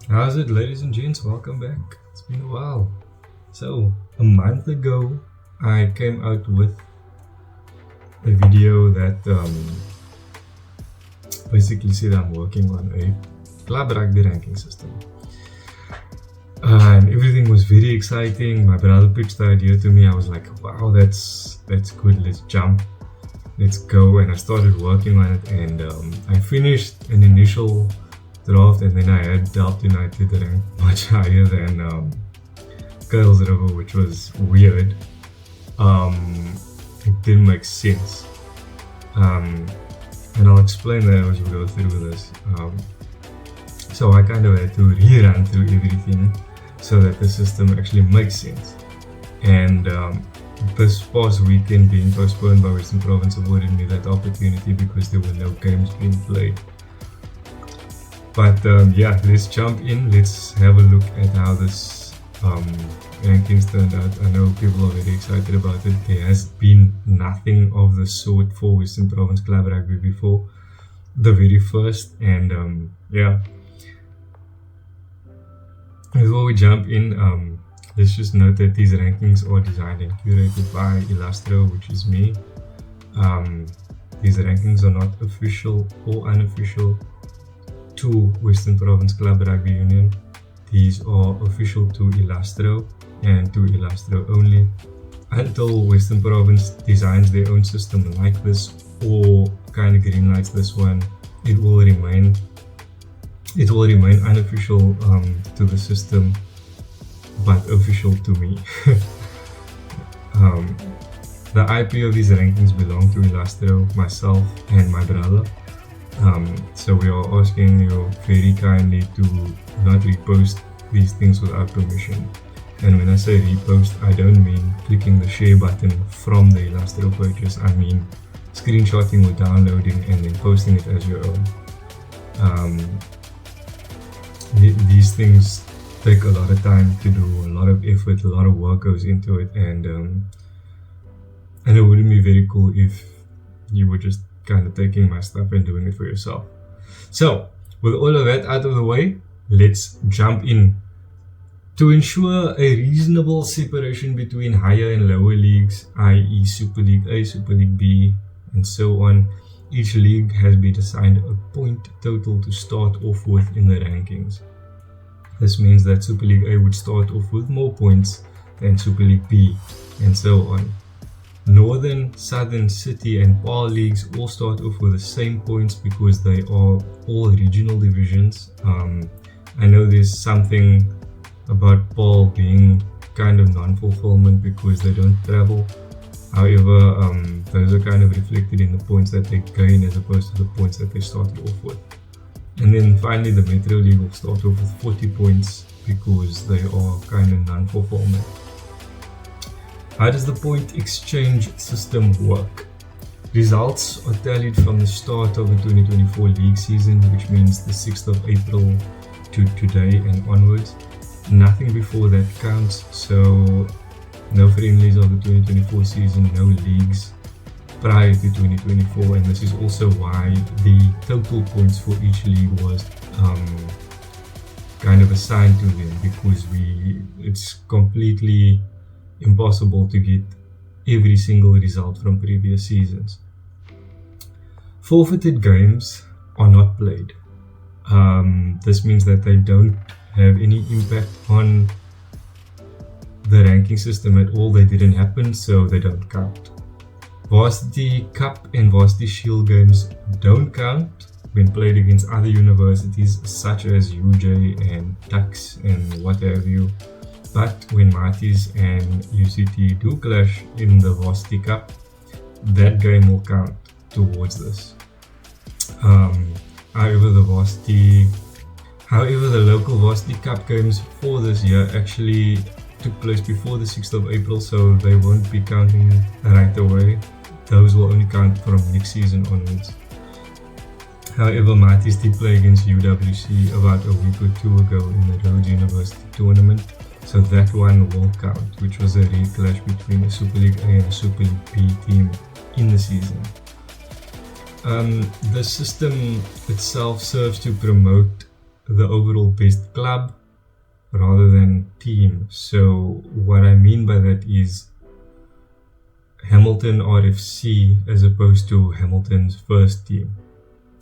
How's it, ladies and gents? Welcome back. It's been a while. So, a month ago, I came out with a video that basically said I'm working on a club rugby ranking system. And everything was very exciting. My brother pitched the idea to me. I was like, wow, that's good. Let's jump. Let's go. And I started working on it, and I finished an initial draft, and then I had Delft United ranked much higher than Girls River, which was weird. It didn't make sense. And I'll explain that as we go through this. So I kind of had to rerun through everything so that the system actually makes sense. And this past weekend being postponed by Western Province avoided me that opportunity because there were no games being played. But yeah, let's jump in. Let's have a look at how this rankings turned out. I know people are very excited about it. There has been nothing of the sort for Western Province Club Rugby before, the very first. And yeah, before we jump in, let's just note that these rankings are designed and curated by Illustro, which is me. These rankings are not official or unofficial to Western Province Club Rugby Union. These are official to Illustro and to Illustro only. Until Western Province designs their own system like this or kind of greenlights this one, it will remain unofficial to the system, but official to me. The IP of these rankings belong to Illustro, myself, and my brother. So we are asking you very kindly to not repost these things without permission. And when I say repost, I don't mean clicking the share button from the Illustro pages. I mean screenshotting or downloading and then posting it as your own. These things take a lot of time to do, a lot of effort, a lot of work goes into it, and it wouldn't be very cool if you were just kind of taking my stuff and doing it for yourself. So, with all of that out of the way, let's jump in. To ensure a reasonable separation between higher and lower leagues, i.e. Super League A, Super League B, and so on, each league has been assigned a point total to start off with in the rankings. This means that Super League A would start off with more points than Super League B, and so on. Northern, Southern, City and PAL leagues all start off with the same points because they are all regional divisions. I know there's something about PAL being kind of non-fulfillment because they don't travel. However, those are kind of reflected in the points that they gain as opposed to the points that they started off with. And then finally the Metro League will start off with 40 points because they are kind of non-fulfillment. How does the point exchange system work? Results are tallied from the start of the 2024 league season, which means the 6th of April to today and onwards. Nothing before that counts, so no friendlies of the 2024 season, no leagues prior to 2024, and this is also why the total points for each league was kind of assigned to them, because it's completely impossible to get every single result from previous seasons. Forfeited games are not played. This means that they don't have any impact on the ranking system at all. They didn't happen, so they don't count. Varsity Cup and Varsity Shield games don't count when played against other universities such as UJ and Tux and what have you. But when Matis and UCT do clash in the Varsity Cup, that game will count towards this. However, the local Varsity Cup games for this year actually took place before the 6th of April, so they won't be counting right away. Those will only count from next season onwards. However, Matis did play against UWC about a week or two ago in the Rhodes University tournament, so that one will count, which was a rare clash between a Super League A and a Super League B team in the season. The system itself serves to promote the overall best club rather than team. So what I mean by that is Hamilton RFC as opposed to Hamilton's first team,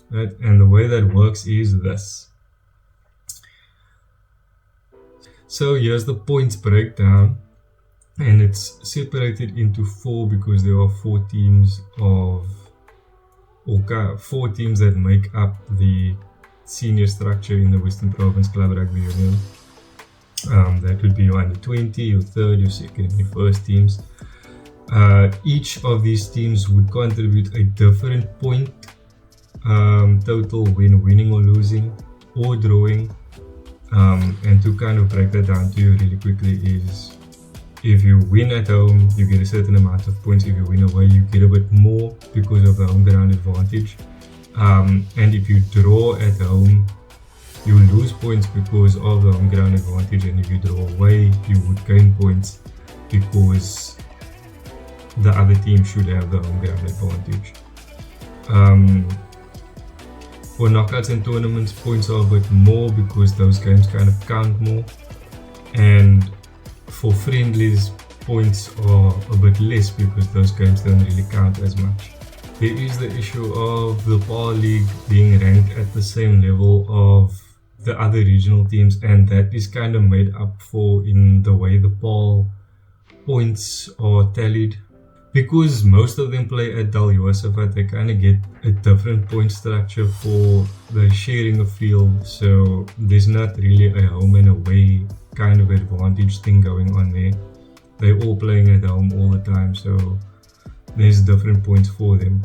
right? And the way that works is this. So here's the points breakdown, and it's separated into 4 because there are 4 teams that make up the senior structure in the Western Province Club Rugby Union. That would be your under 20, your third, your second, and your first teams. Each of these teams would contribute a different point total when winning or losing or drawing. And to kind of break that down to you really quickly is, if you win at home, you get a certain amount of points. If you win away, you get a bit more because of the home ground advantage. And if you draw at home, you lose points because of the home ground advantage. And if you draw away, you would gain points because the other team should have the home ground advantage. For knockouts and tournaments, points are a bit more because those games kind of count more. And for friendlies, points are a bit less because those games don't really count as much. There is the issue of the PAL League being ranked at the same level of the other regional teams, and that is kind of made up for in the way the PAL points are tallied. Because most of them play at Dal Josephat, they kind of get a different point structure for the sharing of field. So there's not really a home and away kind of advantage thing going on there. They're all playing at home all the time, so there's different points for them.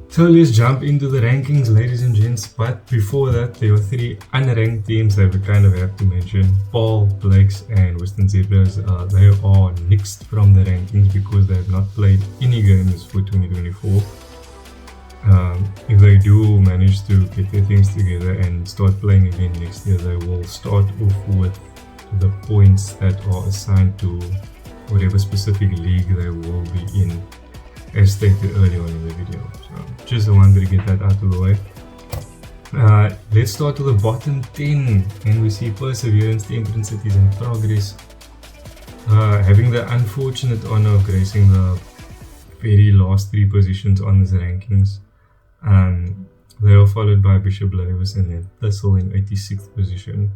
So let's jump into the rankings, ladies and gents. But before that, there are 3 unranked teams that we kind of have to mention. PAL, Blakes and Western Zebras. They are nixed from the rankings because they have not played any games for 2024. If they do manage to get their things together and start playing again next year, they will start off with the points that are assigned to whatever specific league they will be in, as stated earlier on in the video. So just wanted to get that out of the way. Let's start with the bottom 10, and we see Perseverance, Temperance Cities and Progress having the unfortunate honor of gracing the very last 3 positions on these rankings. They are followed by Bishop Lavis and then Thistle in 86th position.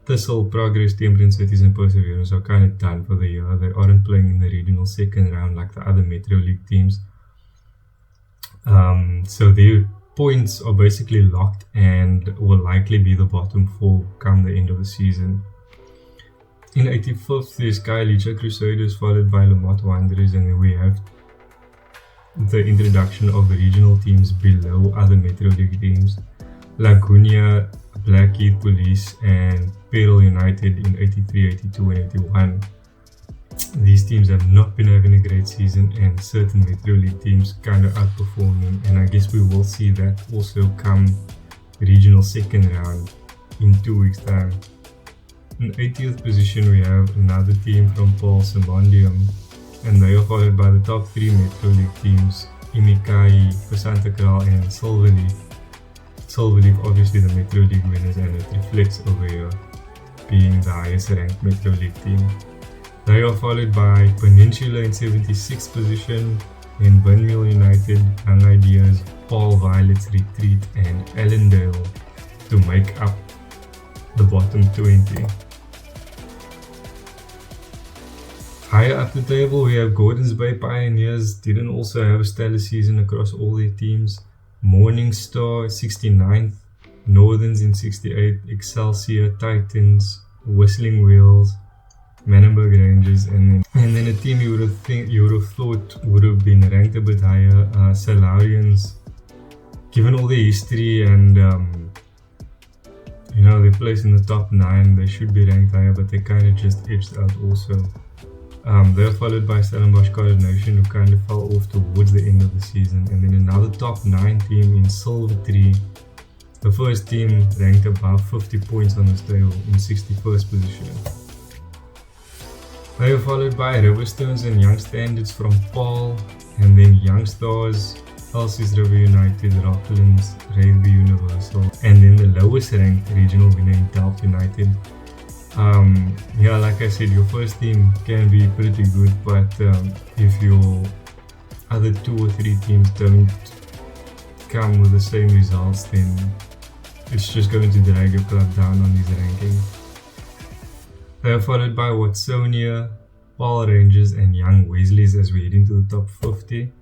Thistle, Progress, Temperance Cities and Perseverance are kind of done for the year. They aren't playing in the regional second round like the other Metro League teams. So their points are basically locked and will likely be the bottom 4 come the end of the season. In 85th, there's Khayelitsha Crusaders followed by Lamont Wanderers, and then we have the introduction of regional teams below other Metro League teams. Lagunia, Blackheath Police and Peril United in 83, 82 and 81. These teams have not been having a great season, and certain Metro League teams kind of outperforming, and I guess we will see that also come regional second round in 2 weeks time. In 80th position we have another team from Paul Simondium, and they are followed by the top 3 Metro League teams, Imikai, Pasantakral and Silverleaf. Silverleaf obviously the Metro League winners, and it reflects over here being the highest ranked Metro League team. They are followed by Peninsula in 76th position, then Windmill United, Young Ideas, Paul Violets Retreat and Allendale to make up the bottom 20. Higher up the table we have Gordons Bay Pioneers, didn't also have a stellar season across all their teams. Morning Star 69th, Northerns in 68th, Excelsior, Titans, Whistling Wheels, Manenberg Rangers, and then a team you would have thought would have been ranked a bit higher, Salarians. Given all their history and their place in the top 9, they should be ranked higher, but they kind of just edged out also. They're followed by Stellenbosch Coronation, who kind of fell off towards the end of the season, and then another top 9 team in Silver Tree, the first team ranked above 50 points on this table in 61st position. They were followed by Riverstones and Young Standards from Paul, and then Young Stars Elsie's Rugby United, Rocklands, Rugby Universal, and then the lowest ranked regional winner in Delft United. Yeah, like I said, your first team can be pretty good, but if your other 2 or 3 teams don't come with the same results, then it's just going to drag your club down on these rankings. They are followed by Watsonia, Paarl Rangers, and Young Wesleys as we head into the top 50.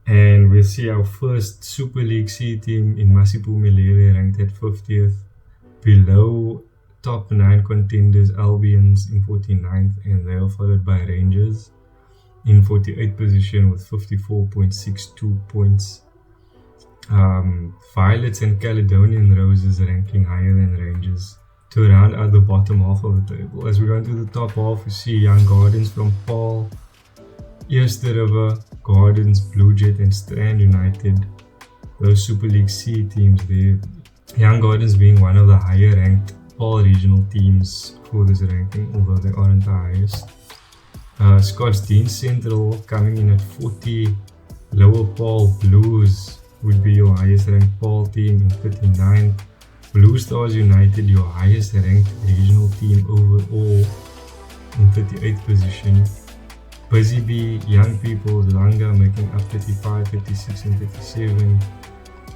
And we'll see our first Super League C team in Masipumelele ranked at 50th, below top 9 contenders Albions in 49th, and they are followed by Rangers in 48th position with 54.62 points. Violets and Caledonian Roses ranking higher than Rangers to round out the bottom half of the table. As we go into the top half, we see Young Gardens from Paarl, Eerste River, Gardens, Blue Jet, and Strand United. Those Super League C teams there. Young Gardens being one of the higher ranked Paarl regional teams for this ranking, although they aren't the highest. Scottsdene Central coming in at 40. Lower Paarl Blues would be your highest ranked Paarl team in 39th. Blue Stars United, your highest ranked regional team overall, in 38th position. Busy Bee, Young People, Langa making up 35, 36 and 37.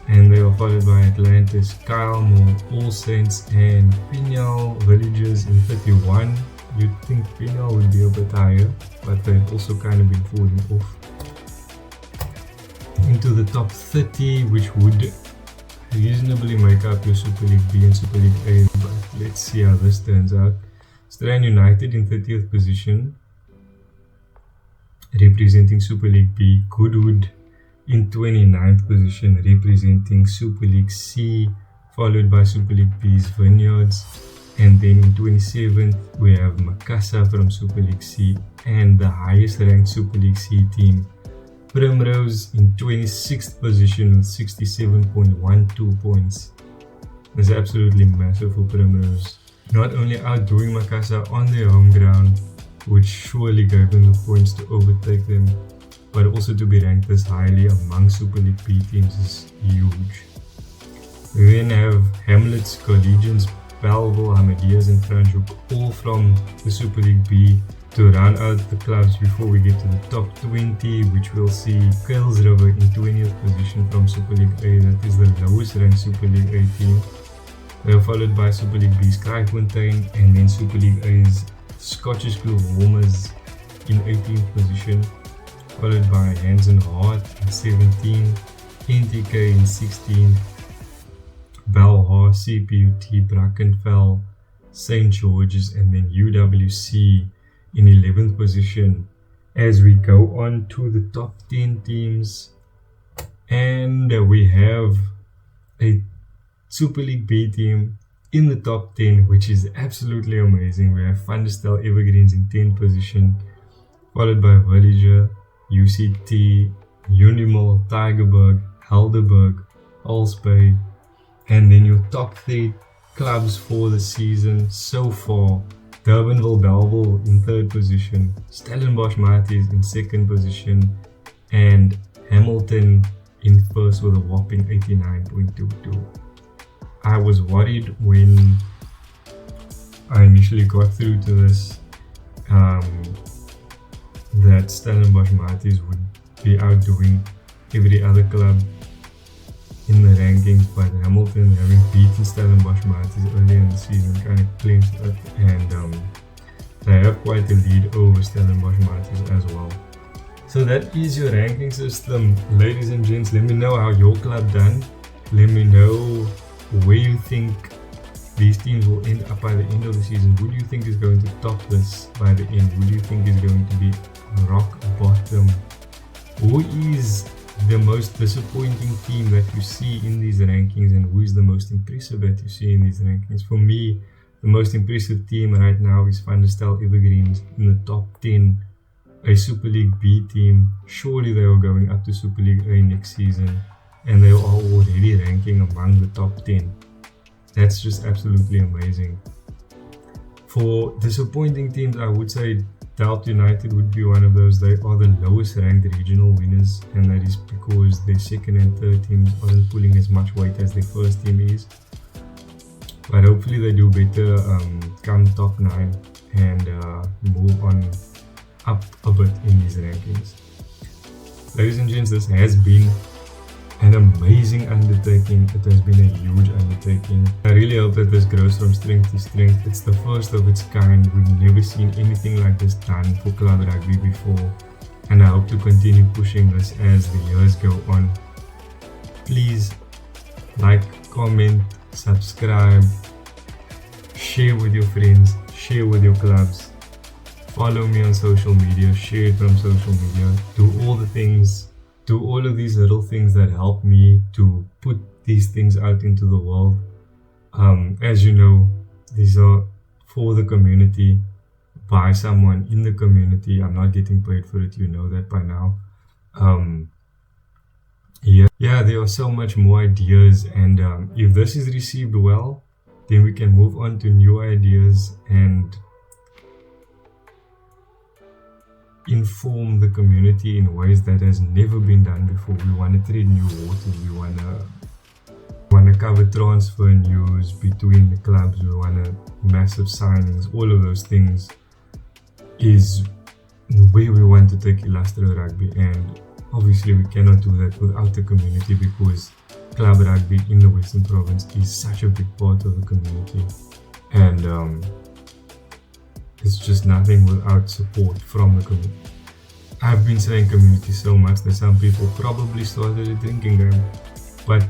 And they are followed by Atlantis, Kylemore, All Saints, and Pinyal Villagers in 31. You'd think Pinyal would be a bit higher, but they've also kind of been falling off. Into the top 30, which would reasonably make up your Super League B and Super League A, but let's see how this turns out. Strand United in 30th position, representing Super League B. Goodwood in 29th position, representing Super League C, followed by Super League B's Vineyards. And then in 27th, we have Makassa from Super League C, and the highest ranked Super League C team, Primrose, in 26th position with 67.12 points. That's absolutely massive for Primrose. Not only outdoing Makassa on their home ground, which surely gave them the points to overtake them, but also to be ranked this highly among Super League B teams is huge. We then have Hamlets, Collegians, Belleville, Ahmadiyas, and Franschhoek, all from the Super League B, to round out the clubs before we get to the top 20, which we'll see Kuils River in 20th position from Super League A. That is the lowest ranked Super League A team. They are followed by Super League B's Kraaifontein, and then Super League A's Scottish Kloof Warmers in 18th position, followed by Hands and Heart in 17, NTK in 16, Belhar, CPUT, Brackenfell, St. George's, and then UWC in 11th position. As we go on to the top 10 teams, and we have a Super League B team in the top 10, which is absolutely amazing. We have Thunderstel Evergreens in 10th position, followed by Villager, UCT, Unimall, Tygerberg, Helderberg, Alsbay, and then your top 3 clubs for the season so far: Durbanville Belleville in 3rd position, Stellenbosch Maties in 2nd position, and Hamilton in 1st with a whopping 89.22. I was worried when I initially got through to this that Stellenbosch Maties would be outdoing every other club in the rankings, but Hamilton, having beaten Stellenbosch Maties earlier in the season, kind of clinched it, and they have quite a lead over Stellenbosch Maties as well. So that is your ranking system, ladies and gents. Let me know how your club done. Let me know where you think these teams will end up by the end of the season. Who do you think is going to top this by the end? Who do you think is going to be rock bottom? Who is the most disappointing team that you see in these rankings, and who is the most impressive that you see in these rankings? For me, the most impressive team right now is Thunderstel Evergreens in the top 10, a Super League B team. Surely they are going up to Super League A next season, and they are already ranking among the top 10. That's just absolutely amazing. For disappointing teams, I would say Delft United would be one of those. They are the lowest ranked regional winners, and that is because their second and third teams aren't pulling as much weight as their first team is. But hopefully they do better come top 9 and move on up a bit in these rankings. Ladies and gents, this has been an amazing undertaking. It has been a huge undertaking. I really hope that this grows from strength to strength. It's the first of its kind. We've never seen anything like this done for club rugby before, and I hope to continue pushing this as the years go on. Please like, comment, subscribe, share with your friends, share with your clubs, follow me on social media, share it from social media, do all the things. Do all of these little things that help me to put these things out into the world. As you know, these are for the community, by someone in the community. I'm not getting paid for it, you know that by now. Yeah, there are so much more ideas, and if this is received well, then we can move on to new ideas and inform the community in ways that has never been done before. We want to tread new water. We want to cover transfer news between the clubs. We want to massive signings. All of those things is where we want to take Illustrated Rugby, and obviously we cannot do that without the community, because club rugby in the Western Province is such a big part of the community, and it's just nothing without support from the community. I've been saying community so much that some people probably started a drinking game, but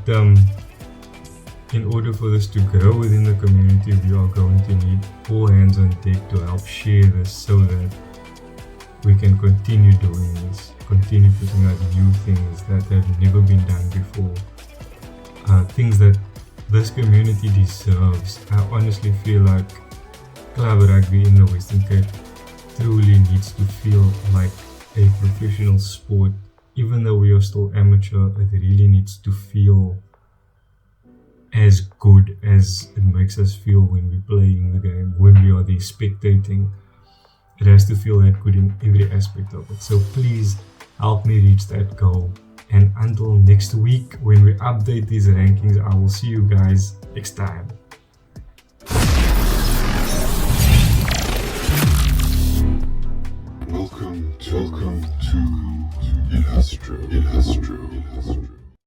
in order for this to grow within the community, we are going to need all hands on deck to help share this, so that we can continue doing this, continue putting out new things that have never been done before, things that this community deserves. I honestly feel like club rugby in the Western Cape truly needs to feel like a professional sport. Even though we are still amateur, it really needs to feel as good as it makes us feel when we're playing the game, when we are there spectating. It has to feel that good in every aspect of it. So please help me reach that goal. And until next week, when we update these rankings, I will see you guys next time. Welcome to Illustrated.